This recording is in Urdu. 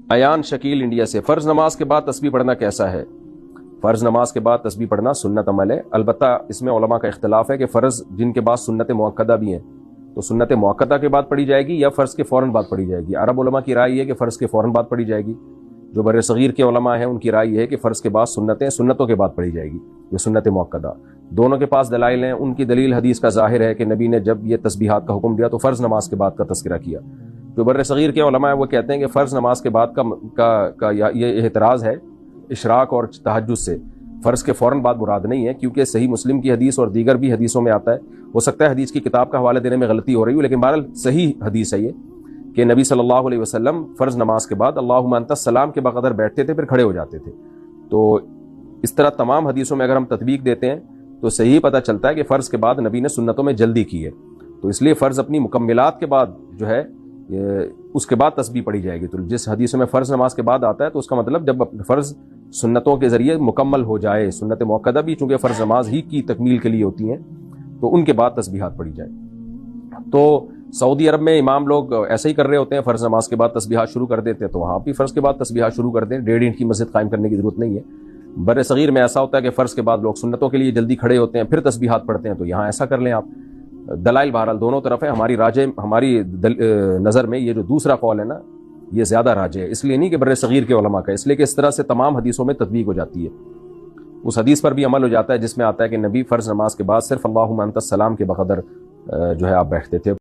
ایان شکیل انڈیا سے، فرض نماز کے بعد تسبیح پڑھنا کیسا ہے؟ فرض نماز کے بعد تسبیح پڑھنا سنت عمل ہے، البتہ اس میں علماء کا اختلاف ہے کہ فرض جن کے بعد سنت موقدہ بھی ہیں تو سنت موقدہ کے بعد پڑھی جائے گی یا فرض کے فوراً بعد پڑھی جائے گی۔ عرب علماء کی رائے یہ ہے کہ فرض کے فوراً بعد پڑھی جائے گی، جو بر صغیر کے علماء ہیں ان کی رائے یہ ہے کہ فرض کے بعد سنتوں کے بعد پڑھی جائے گی، یہ سنت موقدہ۔ دونوں کے پاس دلائل ہیں، ان کی دلیل حدیث کا ظاہر ہے کہ نبی نے جب یہ تسبیحات کا حکم دیا تو فرض نماز کے بعد کا تذکرہ کیا۔ جو بر صغیر کے علماء ہیں وہ کہتے ہیں کہ فرض نماز کے بعد کا یہ اعتراض ہے اشراق اور تہجد سے، فرض کے فوراً بعد مراد نہیں ہے، کیونکہ صحیح مسلم کی حدیث اور دیگر بھی حدیثوں میں آتا ہے، ہو سکتا ہے حدیث کی کتاب کا حوالہ دینے میں غلطی ہو رہی ہو، لیکن بہرحال صحیح حدیث ہے یہ کہ نبی صلی اللہ علیہ وسلم فرض نماز کے بعد اللہم انت السلام کے بقدر بیٹھتے تھے پھر کھڑے ہو جاتے تھے۔ تو اس طرح تمام حدیثوں میں اگر ہم تطبیق دیتے ہیں تو صحیح پتہ چلتا ہے کہ فرض کے بعد نبی نے سنتوں میں جلدی کی ہے، تو اس لیے فرض اپنی مکملات کے بعد جو ہے اس کے بعد تسبیح پڑھی جائے گی۔ تو جس حدیثوں میں فرض نماز کے بعد آتا ہے تو اس کا مطلب جب فرض سنتوں کے ذریعے مکمل ہو جائے، سنت موقدہ بھی چونکہ فرض نماز ہی کی تکمیل کے لیے ہوتی ہیں تو ان کے بعد تسبیحات پڑھی جائے۔ تو سعودی عرب میں امام لوگ ایسا ہی کر رہے ہوتے ہیں، فرض نماز کے بعد تسبیحات شروع کر دیتے ہیں، تو وہاں بھی فرض کے بعد تسبیحات شروع کر دیں، 1.5 اینٹ کی مسجد قائم کرنے کی ضرورت نہیں ہے۔ بر صغیر میں ایسا ہوتا ہے کہ فرض کے بعد لوگ سنتوں کے لیے جلدی کھڑے ہوتے ہیں پھر تسبیحات پڑھتے ہیں، تو یہاں ایسا کر لیں آپ۔ دلائل بہرحال دونوں طرف ہے، ہماری نظر میں یہ جو دوسرا قول ہے نا یہ زیادہ راجح ہے، اس لیے نہیں کہ بر صغیر کے علماء کا، اس لیے کہ اس طرح سے تمام حدیثوں میں تطبیق ہو جاتی ہے، اس حدیث پر بھی عمل ہو جاتا ہے جس میں آتا ہے کہ نبی فرض نماز کے بعد صرف اللہم انت السلام کے بقدر جو ہے آپ بیٹھتے تھے۔